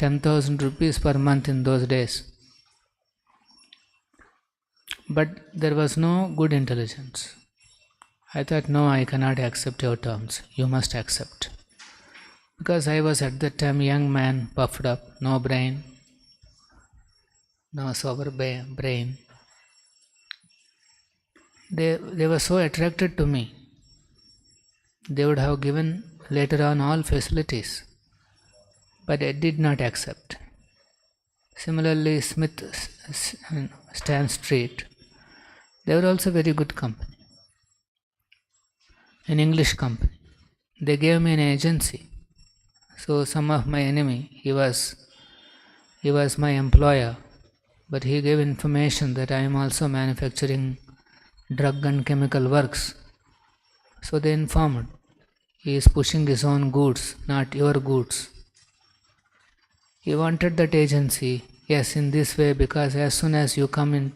10,000 rupees per month in those days. But there was no good intelligence. I thought, no, I cannot accept your terms. You must accept. Because I was at that time young man, puffed up, no brain, no sober brain. They were so attracted to me. They would have given later on all facilities, but I did not accept. Similarly, Smith Stan Street, they were also very good company, an English company. They gave me an agency. So some of my enemy, he was my employer, but he gave information that I am also manufacturing drug and chemical works. So they informed, he is pushing his own goods, not your goods. He wanted that agency, yes, in this way, because as soon as you come in,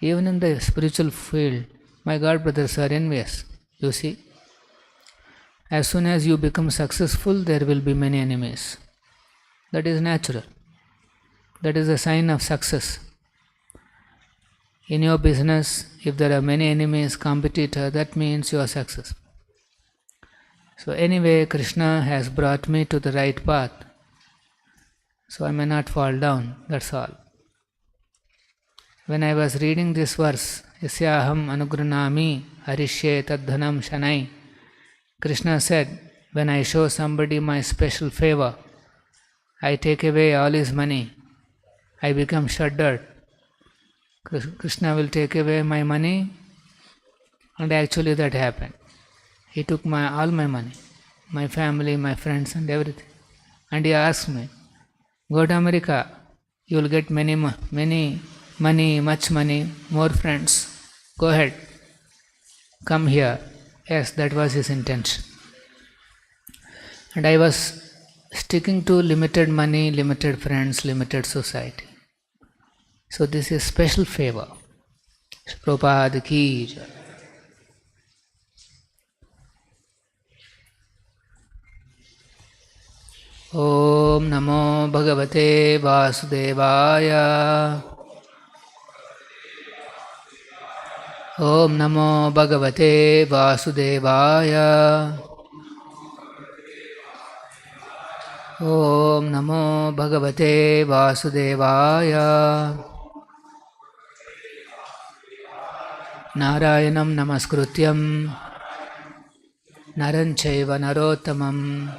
even in the spiritual field, my God brothers are envious, you see. As soon as you become successful, there will be many enemies. That is natural. That is a sign of success. In your business, if there are many enemies, competitors, that means you are successful. So anyway, Krishna has brought me to the right path. So I may not fall down, that's all. When I was reading this verse, Yasyaham anugranami harishye tadhanam shanai, Krishna said, when I show somebody my special favor, I take away all his money, I become shuddered. Krishna will take away my money, and actually that happened. He took all my money, my family, my friends and everything. And he asked me, go to America, you will get many money, much money, more friends. Go ahead, come here. Yes, that was his intention. And I was sticking to limited money, limited friends, limited society. So this is special favor. Prabhupada ki jai. Om Namo Bhagavate Vasudevaya. Om Namo Bhagavate Vasudevaya. Om Namo Bhagavate Vasudevaya. Narayanam Namaskrutyam Naran Chaiva Narottamam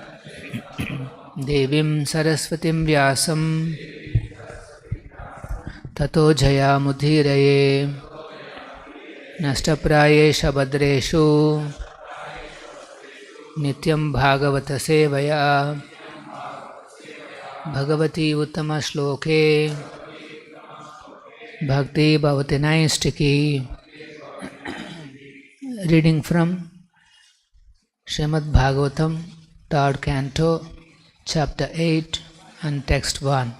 Devim Saraswatim Vyasam Tato Jayamudhiraye Nashtaprayesha Badreshu Nityam Bhagavata Sevaya Bhagavati Uttama Shloke Bhakti Bhavati Naistiki. Reading from Srimad Bhagavatam, 3rd Canto, Chapter 8 and Text 1.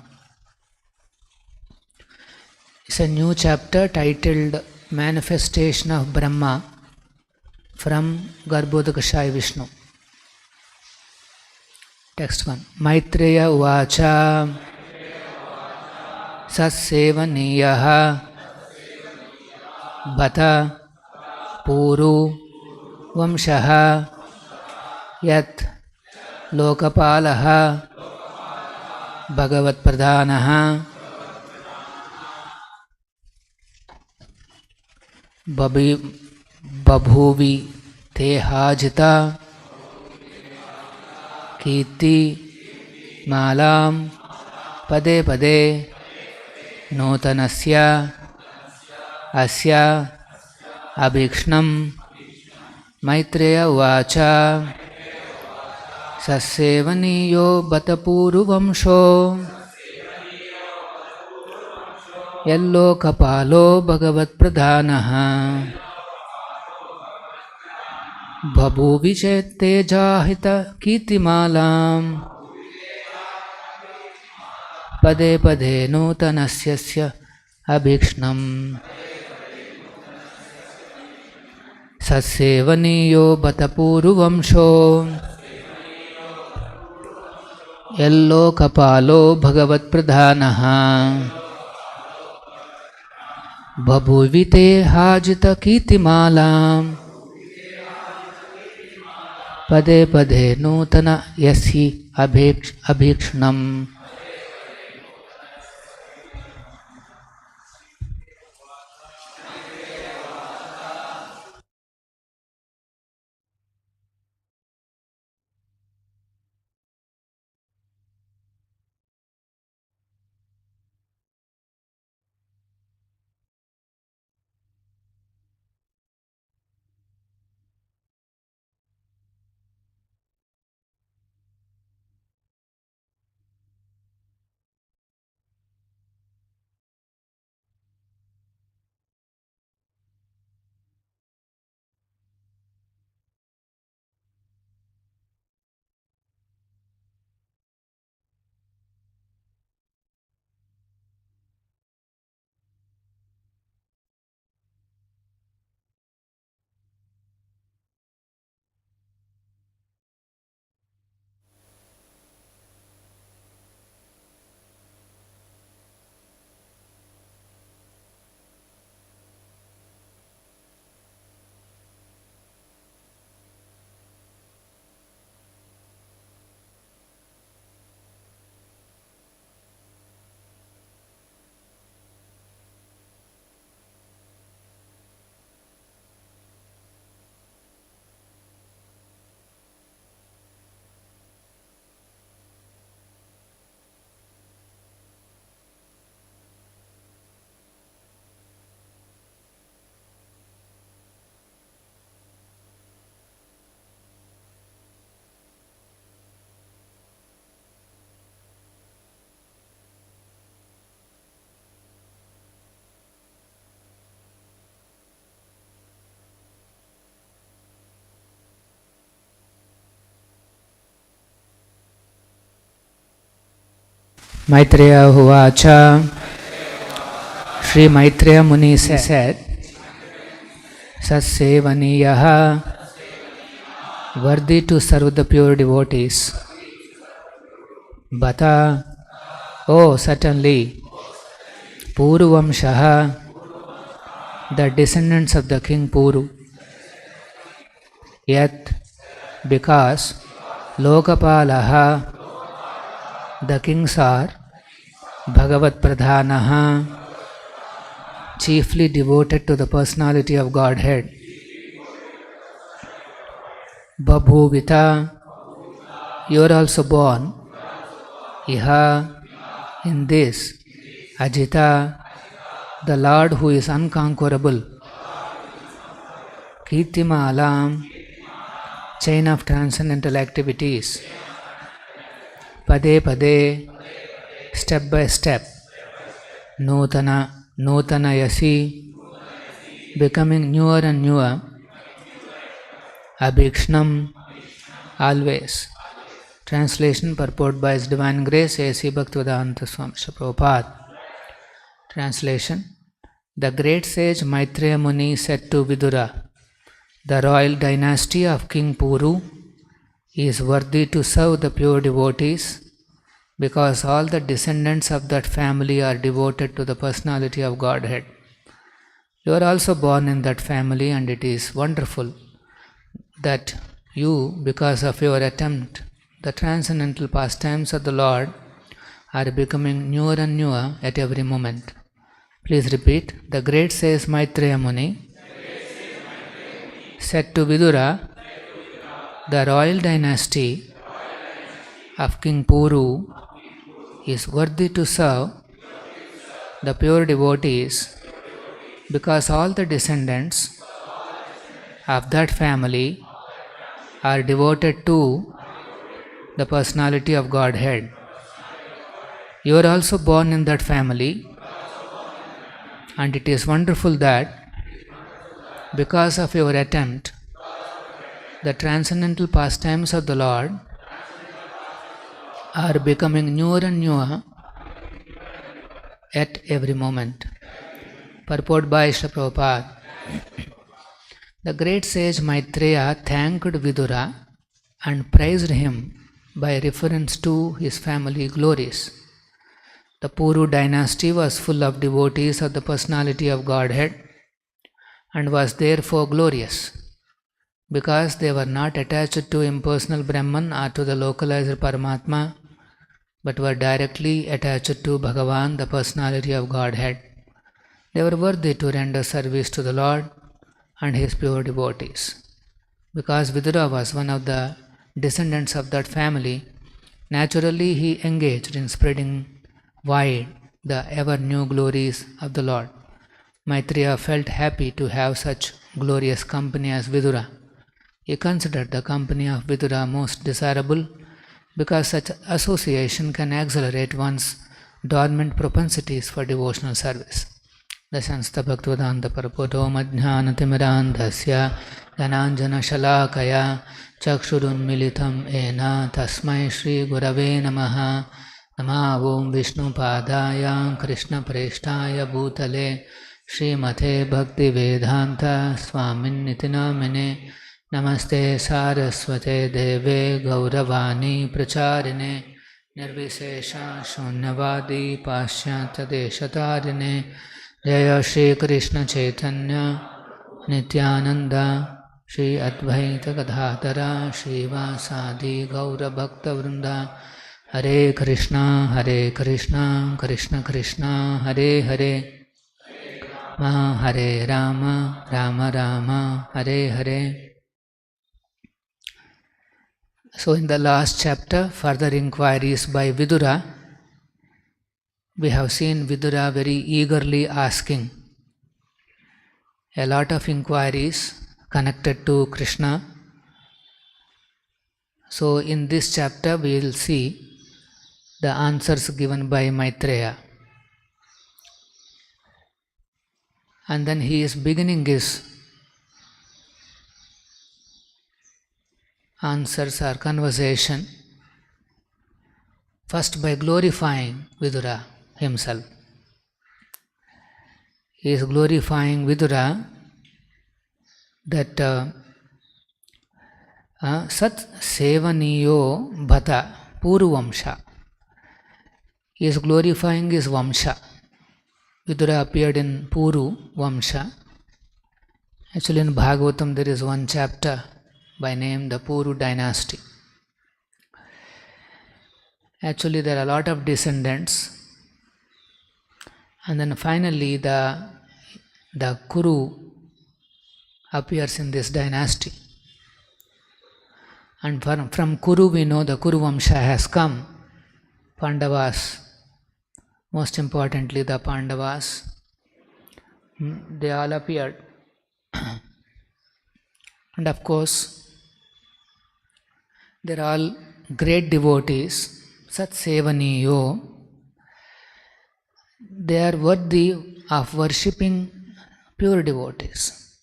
It's a new chapter titled Manifestation of Brahma from Garbhodakashaya Vishnu. Text 1. Maitreya Uvacha Satsevaniyaha Bhata Pūru Vamshaha Yat Lokapalaha Bhagavat Pradhanaha Babhuvi Tehajita Kiti Malam Pade Pade Notanasya Asya Abhikshnam Maitreya Uvacha Sassevaniyo Bhatapūru Vamsho Yallo Kapalo Bhagavat Pradhanaha Babhuviche Jahita Kitimalam Pade Pade Nutanasyasya Abhikshnam Sassevaniyo Bhatapūru Vamsho यल्लोकपालो भगवत्प्रधानः बभूविते हाजितकीर्तिमालां पदे पदे नूतन यसी अभीक्ष्णम्. Maitreya Uvacha. Sri Maitreya Muni said, Satsevaniyaha, worthy to serve the pure devotees. Bata, oh certainly, Pūru, the descendants of the King Pūru. Yet, because Lokapalaha, the kings are Bhagavat Pradhanaha, chiefly devoted to the personality of Godhead. Babhuvita, you are also born. Iha, in this. Ajita, the Lord who is unconquerable. Kirtimalam, chain of transcendental activities. Pade pade, step by step. Nutana yasi, becoming newer and newer. Abhikshnam, always. Translation purport by His Divine Grace A.C. Bhaktivedanta Swami Prabhupada. Translation. The great sage Maitreya Muni said to Vidura, the royal dynasty of King Pūru is worthy to serve the pure devotees because all the descendants of that family are devoted to the personality of Godhead. You are also born in that family, and it is wonderful that you, because of your attempt, the transcendental pastimes of the Lord are becoming newer and newer at every moment. Please repeat. The great sage Maitreya Muni said to Vidura, the royal dynasty of King Pūru is worthy to serve the pure devotees because all the descendants of that family are devoted to the personality of Godhead. You are also born in that family, and it is wonderful that because of your attempt, the transcendental pastimes of the Lord are becoming newer and newer at every moment. Purport by Srila Prabhupada. The great sage Maitreya thanked Vidura and praised him by reference to his family glories. The Pūru dynasty was full of devotees of the personality of Godhead and was therefore glorious, because they were not attached to impersonal Brahman or to the localized Paramatma, but were directly attached to Bhagavan, the personality of Godhead. They were worthy to render service to the Lord and his pure devotees. Because Vidura was one of the descendants of that family, naturally he engaged in spreading wide the ever-new glories of the Lord. Maitreya felt happy to have such glorious company as Vidura. He considered the company of Vidura most desirable, because such association can accelerate one's dormant propensities for devotional service. Dashansta Bhaktivedanta Parapoto Madhyanatimirandhasya Dhananjana Shalakaya Chakshurunmilitam Ena Tasmai Shri Gurave Namaha Nama Om Vishnu Padaya Krishna Preshtaya Bhutale Srimate Bhakti Vedanta Swamin Nitinamine Namaste Saraswate Deve Gauravani Pracharine Nirvisesha Shunyavadi Pashyatya Deshatarine Jaya Shri Krishna Chaitanya Nityananda Shri Advaita Gadadhara Srivasadi Gaura Bhakta Vrinda Hare Krishna Krishna Krishna Hare Hare Hare Rama Rama Rama Hare Hare. So in the last chapter, further inquiries by Vidura, we have seen Vidura very eagerly asking a lot of inquiries connected to Krishna. So in this chapter we will see the answers given by Maitreya. And then he is beginning his answers or conversation first by glorifying Vidura himself. He is glorifying Vidura that Sat Sevaniyo Bhata Pūru Vamsha. He is glorifying his Vamsha. Vidura appeared in Pūru Vamsha. Actually in Bhagavatam there is one chapter by name the Pūru dynasty. Actually there are a lot of descendants, and then finally the Kuru appears in this dynasty. And from Kuru we know the Kuru Vamsha has come. Pandavas, most importantly the Pandavas, they all appeared. And of course they are all great devotees, Sat Sevaniyo. They are worthy of worshipping pure devotees.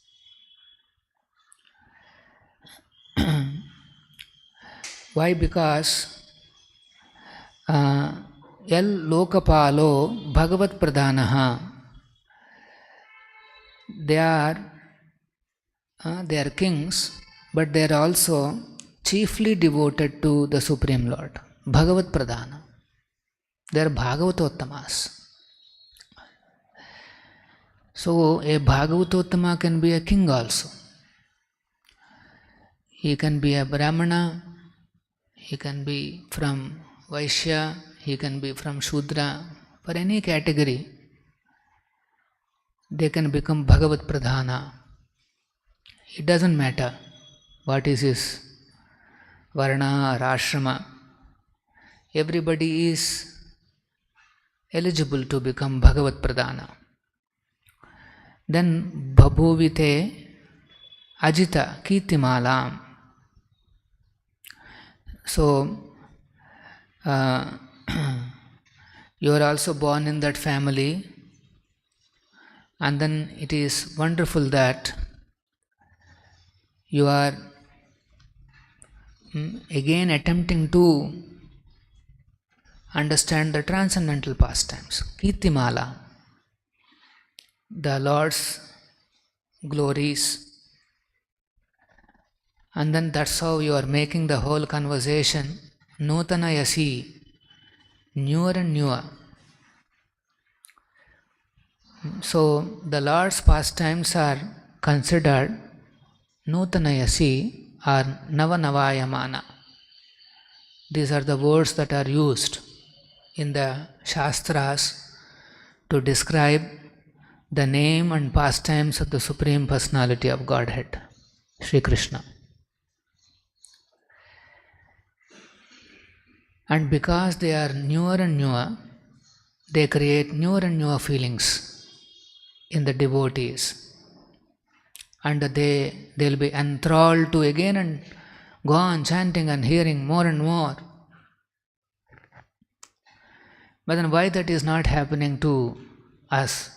Why? Because Yal Lokapalo Bhagavat Pradhanaha. They are kings, but they are also chiefly devoted to the Supreme Lord, Bhagavat Pradhana. They are Bhagavatottamas. So a Bhagavatottama can be a king also. He can be a Brahmana, he can be from Vaishya, he can be from Shudra. For any category, they can become Bhagavat Pradhana. It doesn't matter what is his Varna or Ashrama. Everybody is eligible to become Bhagavat Pradhana. Then Bhabhuvite Ajita Kirtimalam. So you are also born in that family, and then it is wonderful that you are again attempting to understand the transcendental pastimes, Kirtimala, the Lord's glories. And then that's how you are making the whole conversation Nutanayasi, newer and newer. So the Lord's pastimes are considered Nutanayasi or Navanavayamana. These are the words that are used in the Shastras to describe the name and pastimes of the Supreme Personality of Godhead, Sri Krishna. And because they are newer and newer, they create newer and newer feelings in the devotees. And they'll be enthralled to again and go on chanting and hearing more and more. But then why that is not happening to us?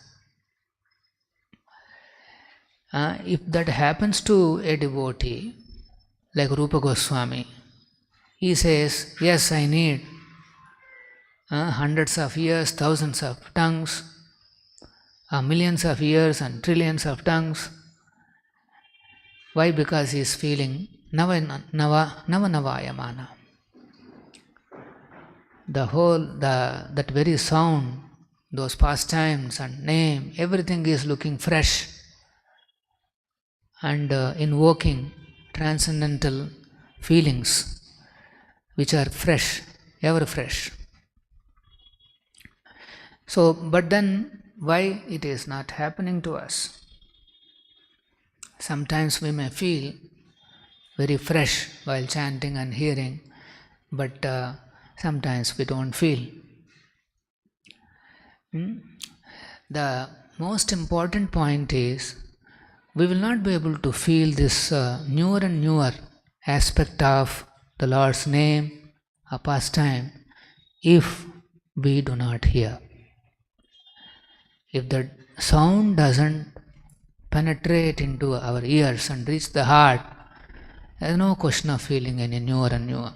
If that happens to a devotee, like Rupa Goswami, he says, yes, I need hundreds of years, thousands of tongues, millions of years and trillions of tongues. Why? Because he is feeling Navanavayamana. That very sound, those pastimes and name, everything is looking fresh and invoking transcendental feelings which are fresh, ever fresh. So, but then why it is not happening to us? Sometimes we may feel very fresh while chanting and hearing, but sometimes we don't feel. The most important point is we will not be able to feel this newer and newer aspect of the Lord's name or pastime if we do not hear. If the sound doesn't penetrate into our ears and reach the heart, there is no question of feeling any newer and newer.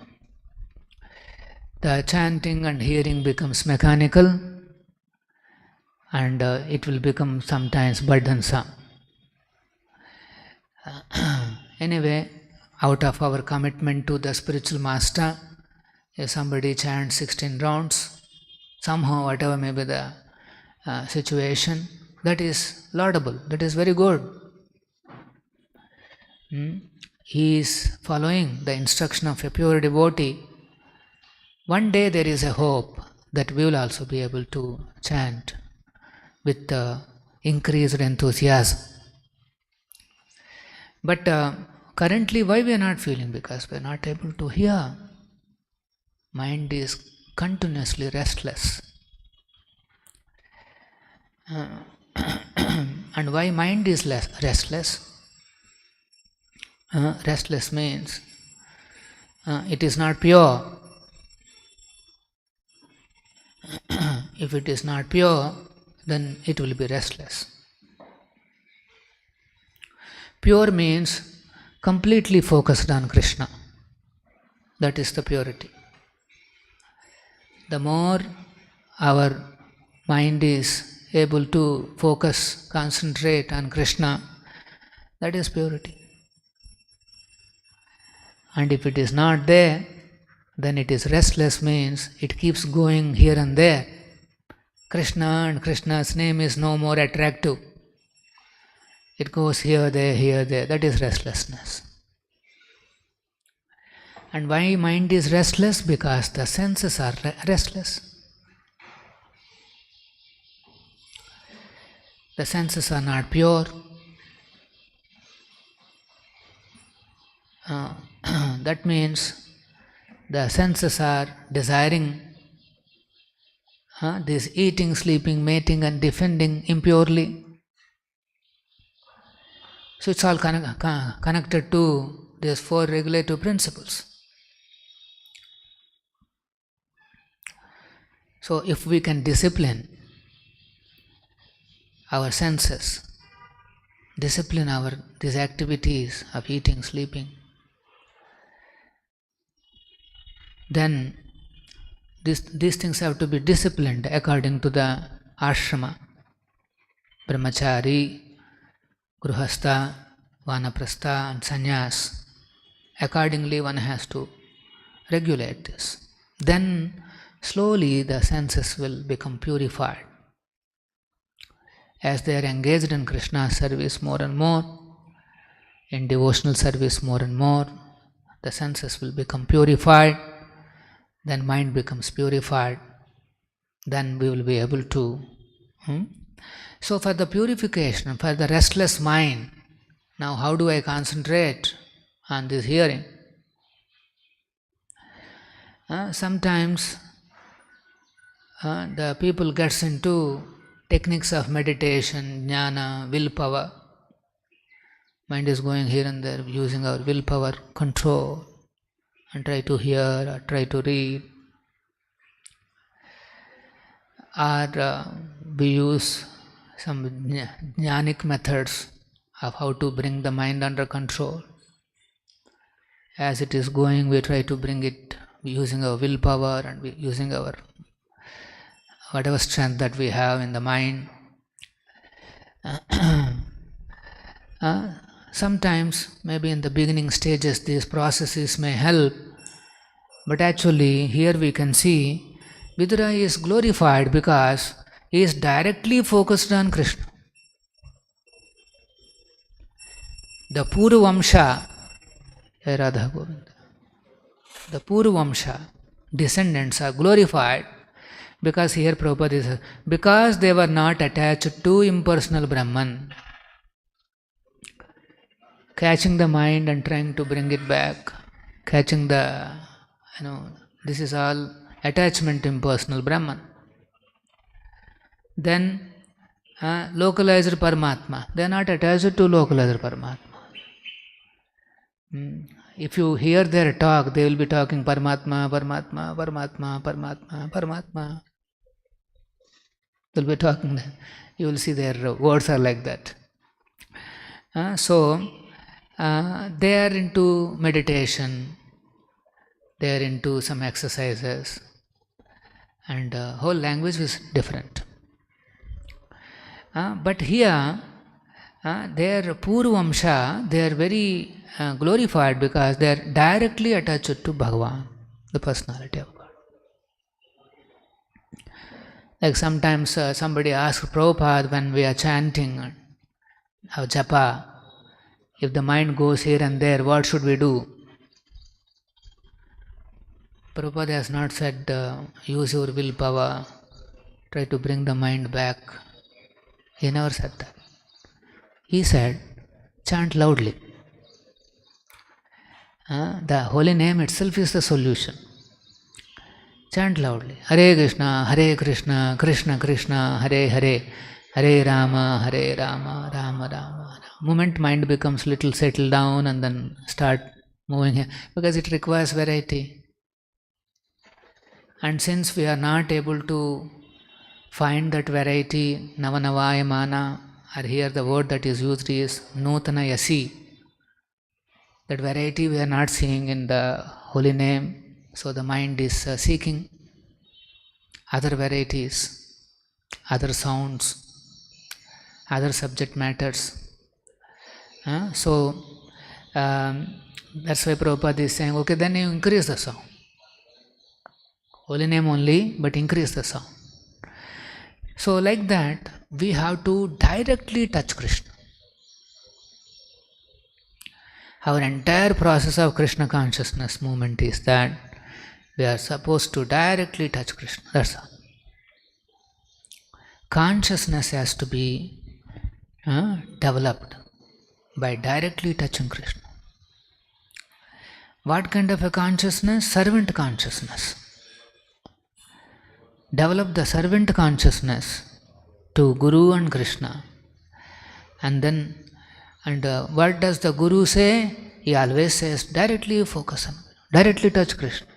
The chanting and hearing becomes mechanical and it will become sometimes burdensome. Anyway, out of our commitment to the spiritual master, if somebody chants 16 rounds, somehow whatever may be the situation, that is laudable, that is very good. He is following the instruction of a pure devotee. One day there is a hope that we will also be able to chant with increased enthusiasm. But currently why we are not feeling? Because we are not able to hear. Mind is continuously restless. And why mind is restless? Restless means it is not pure. If it is not pure, then it will be restless. Pure means completely focused on Krishna. That is the purity. The more our mind is able to focus, concentrate on Krishna, that is purity. And if it is not there, then it is restless, means it keeps going here and there. Krishna and Krishna's name is no more attractive. It goes here, there, that is restlessness. And why mind is restless? Because the senses are restless. The senses are not pure. That means the senses are desiring this eating, sleeping, mating and defending impurely. So it's all connected to these four regulative principles. So if we can discipline our senses, discipline these activities of eating, sleeping, then these things have to be disciplined according to the ashrama, brahmachari, gruhastha, vanaprastha and sannyas. Accordingly one has to regulate this. Then slowly the senses will become purified. As they are engaged in Krishna's service more and more, in devotional service more and more, the senses will become purified, then mind becomes purified, then we will be able to. So for the purification, for the restless mind, now how do I concentrate on this hearing? Sometimes the people gets into techniques of meditation, jnana, willpower. Mind is going here and there, using our willpower control, and try to hear or try to read. Or we use some jnanic methods of how to bring the mind under control. As it is going, we try to bring it using our willpower and using our whatever strength that we have in the mind. Sometimes, maybe in the beginning stages, these processes may help, but actually here we can see Vidura is glorified because he is directly focused on Krishna. The Pūru Vamsha, Radha Govinda, the Pūru Vamsha descendants are glorified because here Prabhupada is, because they were not attached to impersonal Brahman, catching the mind and trying to bring it back, catching the, this is all attachment to impersonal Brahman. Then localized Paramatma, they are not attached to localized Paramatma. If you hear their talk, they will be talking Paramatma, Paramatma, Paramatma, Paramatma, Paramatma. They will be talking, you will see their words are like that. So they are into meditation, they are into some exercises, and whole language is different. But here, their Pūru Vamsha, they are very glorified because they are directly attached to Bhagavan, the personality of God. Like sometimes somebody asks Prabhupada when we are chanting our japa, if the mind goes here and there, what should we do? Prabhupada has not said use your willpower, try to bring the mind back. He never said that. He said, chant loudly. The holy name itself is the solution. Chant loudly. Hare Krishna, Krishna Krishna, Hare Hare, Hare Rama, Rama Rama. Moment mind becomes little settled down and then start moving here, because it requires variety. And since we are not able to find that variety, Navanavayamana, or here the word that is used is Nutana Yasi. That variety we are not seeing in the holy name, so the mind is seeking other varieties, other sounds, other subject matters. So that's why Prabhupada is saying, okay, then you increase the sound. Holy name only, but increase the sound. So like that, we have to directly touch Krishna. Our entire process of Krishna consciousness movement is that we are supposed to directly touch Krishna. That's all. Consciousness has to be developed by directly touching Krishna. What kind of a consciousness? Servant consciousness. Develop the servant consciousness to Guru and Krishna. And then, what does the Guru say? He always says, directly focus on, directly touch Krishna.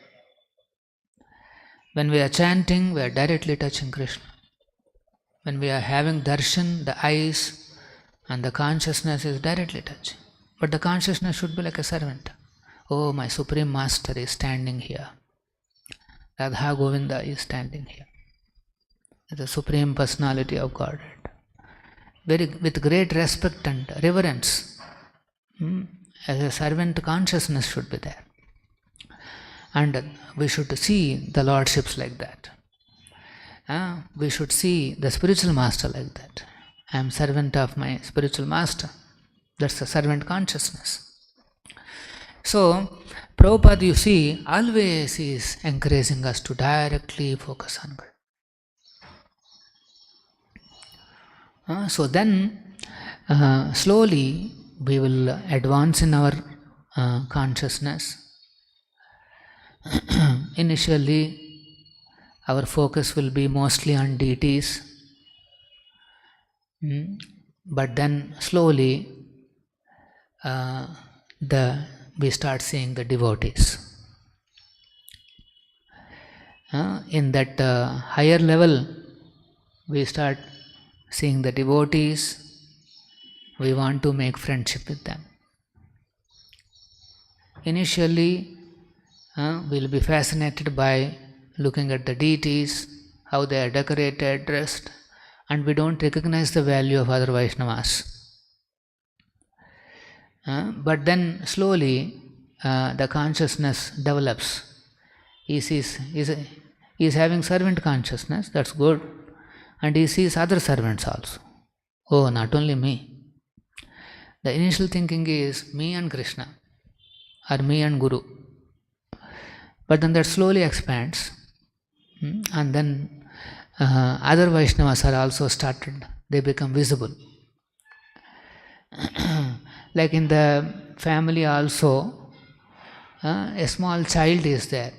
When we are chanting, we are directly touching Krishna. When we are having darshan, the eyes and the consciousness is directly touching. But the consciousness should be like a servant. Oh, my Supreme Master is standing here. Radha Govinda is standing here. The Supreme Personality of Godhead. With great respect and reverence. As a servant consciousness should be there. And we should see the lordships like that. We should see the spiritual master like that. I am servant of my spiritual master. That's the servant consciousness. So, Prabhupada, you see, always is encouraging us to directly focus on God. So then, slowly we will advance in our consciousness. Initially, our focus will be mostly on deities, but then slowly we start seeing the devotees. In that higher level, we start seeing the devotees. We want to make friendship with them. Initially, we'll be fascinated by looking at the deities, how they are decorated, dressed, and we don't recognize the value of other Vaishnavas. But then slowly the consciousness develops. He is having servant consciousness, that's good, and he sees other servants also. Oh, not only me. The initial thinking is me and Krishna, or me and Guru. But then that slowly expands, and then other Vaishnavas are also started, they become visible. Like in the family also, a small child is there.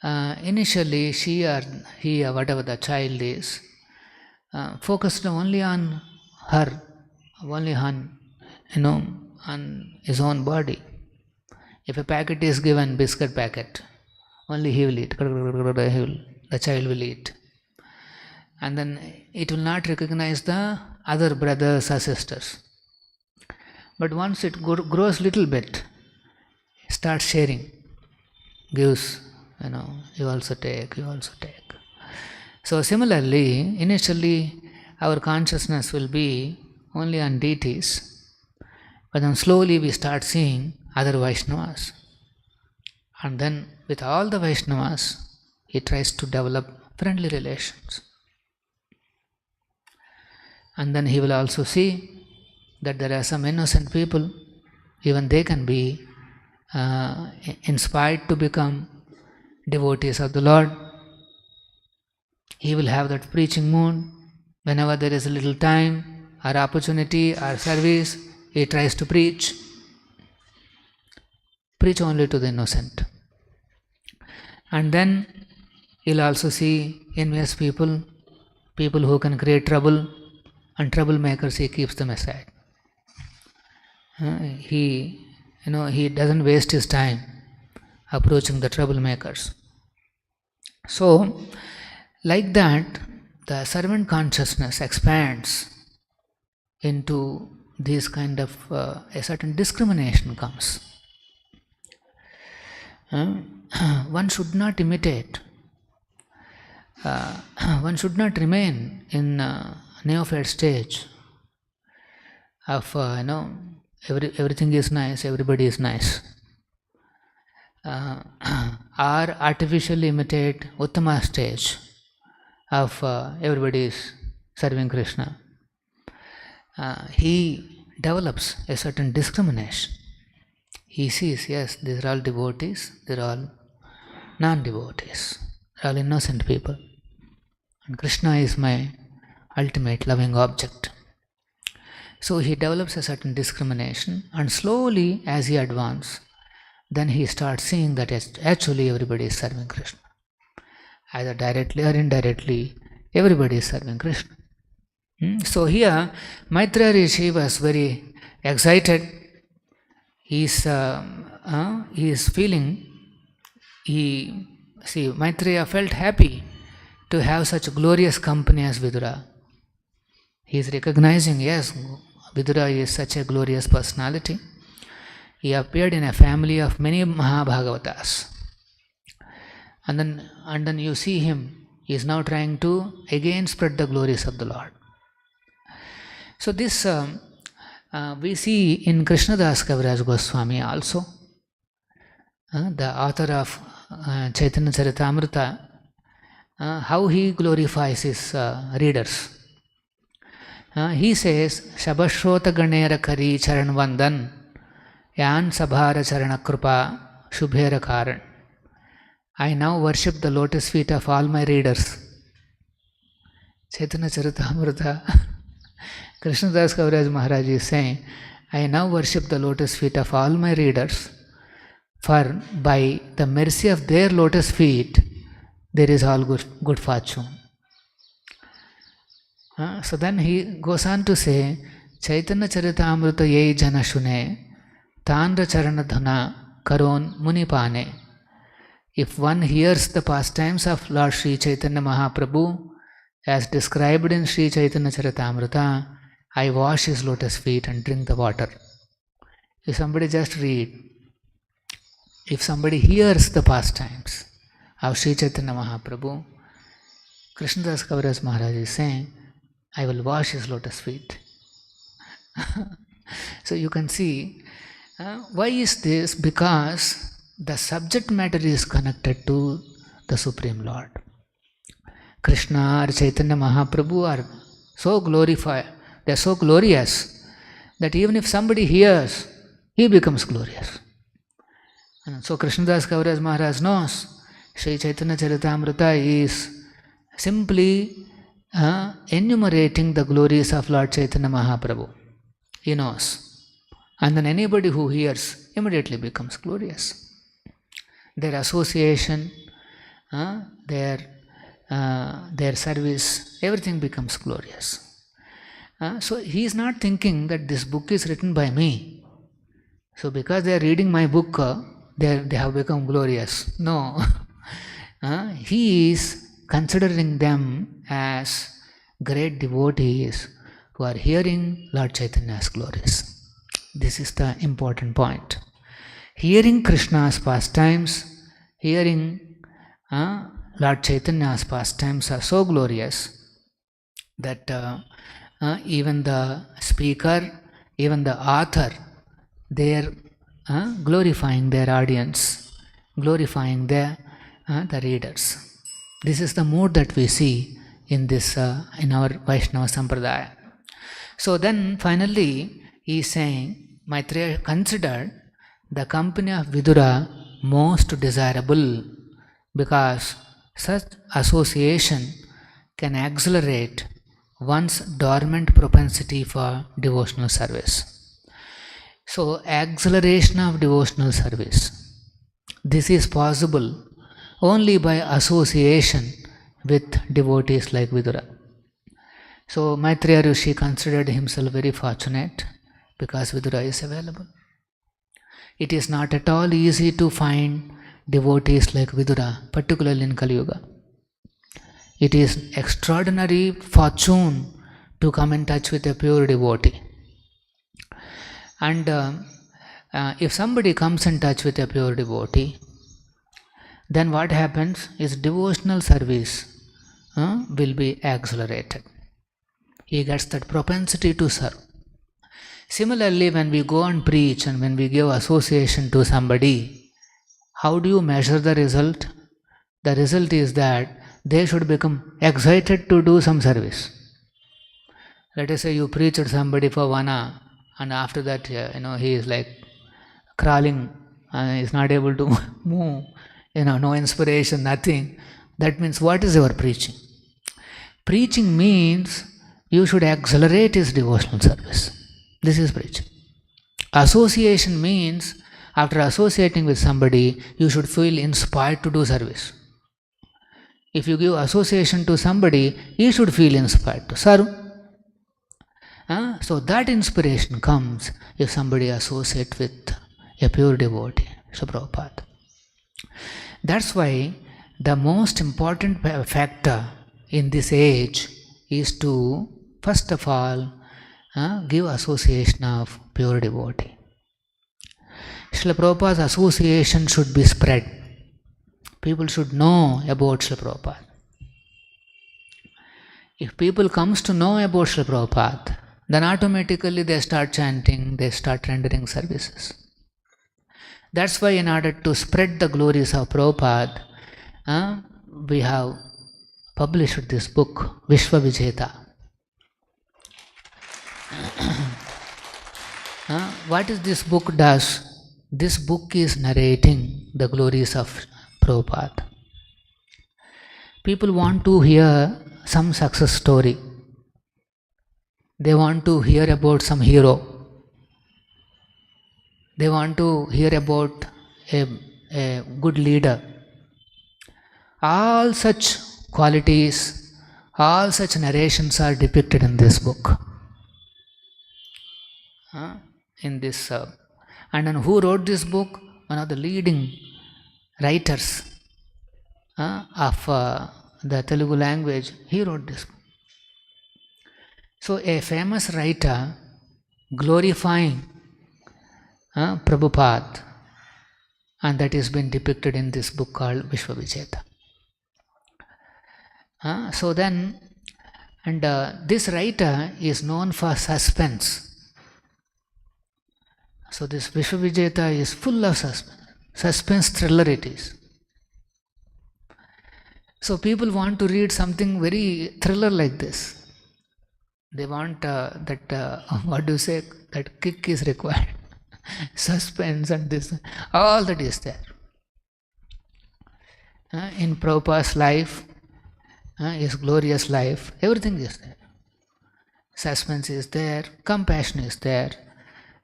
Initially, she or he or whatever the child is, focused only on her, only on, on his own body. If a packet is given, biscuit packet, only he will eat, the child will eat. And then it will not recognize the other brothers or sisters. But once it grows little bit, starts sharing, gives, you also take, you also take. So similarly, initially our consciousness will be only on deities, but then slowly we start seeing other Vaishnavas. And then with all the Vaishnavas, he tries to develop friendly relations. And then he will also see that there are some innocent people, even they can be inspired to become devotees of the Lord. He will have that preaching mood. Whenever there is a little time or opportunity or service, he tries to preach. Preach only to the innocent. And then he'll also see envious people, people who can create trouble, and troublemakers, he keeps them aside. He doesn't waste his time approaching the troublemakers. So, like that, the servant consciousness expands into this kind of a certain discrimination comes. One should not imitate. One should not remain in neophyte stage of everything is nice, everybody is nice, or artificially imitate Uttama stage of everybody is serving Krishna. He develops a certain discrimination. He sees, yes, these are all devotees, they are all non-devotees, they are all innocent people, and Krishna is my ultimate loving object. So he develops a certain discrimination, and slowly as he advances, then he starts seeing that actually everybody is serving Krishna. Either directly or indirectly, everybody is serving Krishna. So here, Maitreya Rishi was very excited. He is feeling, Maitreya felt happy to have such a glorious company as Vidura. He is recognizing, yes, Vidura is such a glorious personality. He appeared in a family of many Mahabhagavatas. And then you see him, he is now trying to again spread the glories of the Lord. So this we see in Krishnadas Kaviraj Goswami also. the author of Chaitanya Charitamrita, how he glorifies his readers. He says, Shabashrota Ganera Kari Charan Vandan Yan Sabhara Charana Krupa Shubhera Karan. I now worship the lotus feet of all my readers. Chaitanya Charitamrita, Krishnadas Kaviraj Maharaj is saying, I now worship the lotus feet of all my readers, for by the mercy of their lotus feet, there is all good fortune. So then he goes on to say, Chaitanya Charitamrita ye jana shune, Tandra Charana Dhana Karon Munipane. If one hears the pastimes of Lord Sri Chaitanya Mahaprabhu as described in Sri Chaitanya Charitamrita, I wash his lotus feet and drink the water. If somebody just read, if somebody hears the pastimes of Sri Chaitanya Mahaprabhu, Krishnadas Kaviraj Maharaj is saying, I will wash his lotus feet. So you can see, why is this? Because the subject matter is connected to the Supreme Lord. Krishna or Chaitanya Mahaprabhu are so glorified, they are so glorious, that even if somebody hears, he becomes glorious. And so Krishnadas Kaviraj Maharaj knows Sri Chaitanya Charitamrita is simply enumerating the glories of Lord Chaitanya Mahaprabhu. He knows. And then anybody who hears immediately becomes glorious. Their association, their service, everything becomes glorious. So he is not thinking that this book is written by me. So because they are reading my book, they have become glorious. No. He is considering them as great devotees who are hearing Lord Chaitanya's glories. This is the important point. Hearing Krishna's pastimes, hearing Lord Chaitanya's pastimes are so glorious that even the speaker, even the author, they are glorifying their audience, glorifying the readers. This is the mood that we see in this in our Vaishnava Sampradaya. So then finally he is saying, Maitreya considered the company of Vidura most desirable because such association can accelerate one's dormant propensity for devotional service. So acceleration of devotional service, this is possible only by association with devotees like Vidura. So Maitreya Rishi considered himself very fortunate because Vidura is available. It is not at all easy to find devotees like Vidura, particularly in Kali Yuga. It is extraordinary fortune to come in touch with a pure devotee. And if somebody comes in touch with a pure devotee, then what happens is devotional service will be accelerated. He gets that propensity to serve. Similarly, when we go and preach and when we give association to somebody, how do you measure the result? The result is that they should become excited to do some service. Let us say you preached somebody for 1 hour and after that, he is like crawling and is not able to move, no inspiration, nothing. That means what is your preaching? Preaching means you should accelerate his devotional service. This is preaching. Association means after associating with somebody, you should feel inspired to do service. If you give association to somebody, he should feel inspired to serve. So that inspiration comes if somebody associates with a pure devotee, Srila Prabhupada. That's why the most important factor in this age is to, first of all, give association of pure devotee. Srila Prabhupada's association should be spread. People should know about Srila Prabhupada. If people comes to know about Srila Prabhupada, then automatically they start chanting, they start rendering services. That's why in order to spread the glories of Prabhupada, we have published this book, Vishwa Vijeta. What is this book does? This book is narrating the glories of Prabhupada. People want to hear some success story. They want to hear about some hero. They want to hear about a good leader. All such qualities, all such narrations are depicted in this book. And then who wrote this book? One of the leading writers of the Telugu language. He wrote this book. So a famous writer glorifying Prabhupada, and that is been depicted in this book called Vishwa Vijeta. So then, and this writer is known for suspense. So this Vishwa Vijeta is full of suspense thriller it is. So people want to read something very thriller like this. They want what do you say, that kick is required. Suspense and this, all that is there. In Prabhupada's life, his glorious life, everything is there. Suspense is there, compassion is there,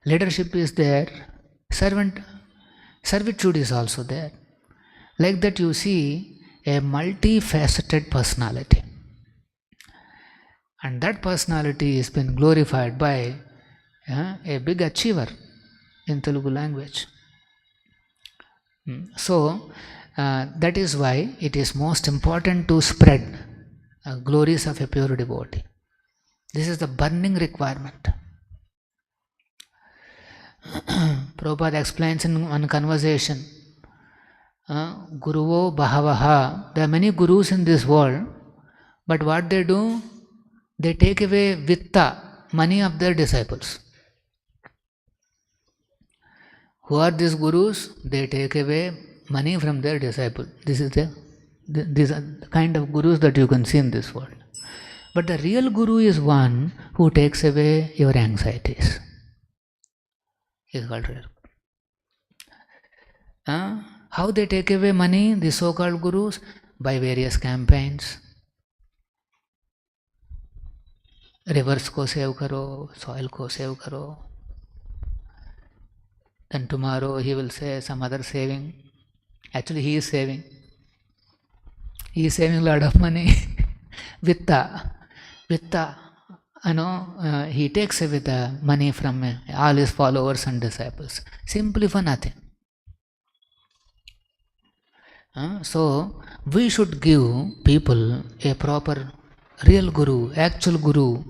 leadership is there, servitude is also there. Like that you see a multifaceted personality. And that personality has been glorified by a big achiever in Telugu language. So that is why it is most important to spread glories of a pure devotee. This is the burning requirement. Prabhupada explains in one conversation, Guruvo Bahavaha. There are many gurus in this world, but what they do? They take away vitta, money of their disciples. Who are these gurus? They take away money from their disciples. These are the kind of gurus that you can see in this world. But the real guru is one who takes away your anxieties. He is called real. How they take away money, the so-called gurus? By various campaigns. Rivers ko save karo, soil ko save karo. Then tomorrow he will say some other saving. Actually he is saving. He is saving a lot of money. Vitta. He takes away the money from all his followers and disciples. Simply for nothing. So we should give people a proper real guru, actual guru.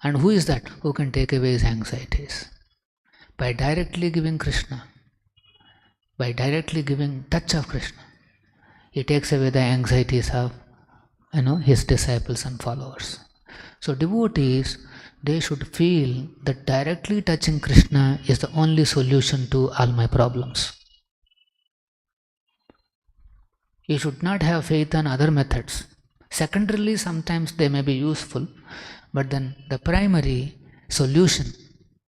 And who is that? Who can take away his anxieties? By directly giving Krishna, by directly giving touch of Krishna, he takes away the anxieties of his disciples and followers. So devotees, they should feel that directly touching Krishna is the only solution to all my problems. You should not have faith on other methods. Secondarily, sometimes they may be useful, but then the primary solution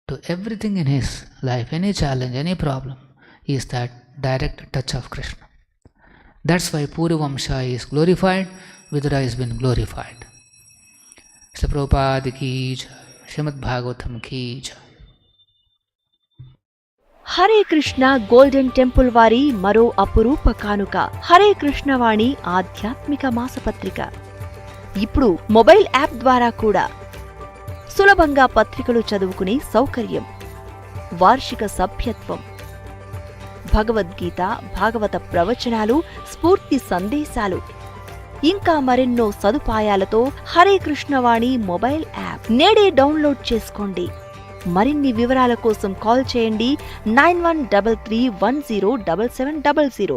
to everything in his life, any challenge, any problem, is that direct touch of Krishna. That's why Pūru Vamsha is glorified, Vidura has been glorified. Srila Prabhupada ki jai, Srimad Bhagavatam ki jai. Hare Krishna golden temple వారి మరో అపురూప కానుక హరే కృష్ణ వాణి ఆధ్యాత్మిక మాసపత్రిక. ఇప్పుడు mobile app ద్వారా కూడా సులభంగా పత్రికలు చదువుకునే సౌకర్యం, వార్షిక సభ్యత్వం, భగవద్గీత, భాగవత ప్రవచనాలు, స్ఫూర్తి సందేశాలు, ఇంకా మరెన్నో సదుపాయాలతో హరే కృష్ణ వాణి మొబైల్ యాప్ నేడే డౌన్లోడ్ చేసుకోండి. మరిన్ని వివరాల కోసం కాల్ చేయండి 9133107700.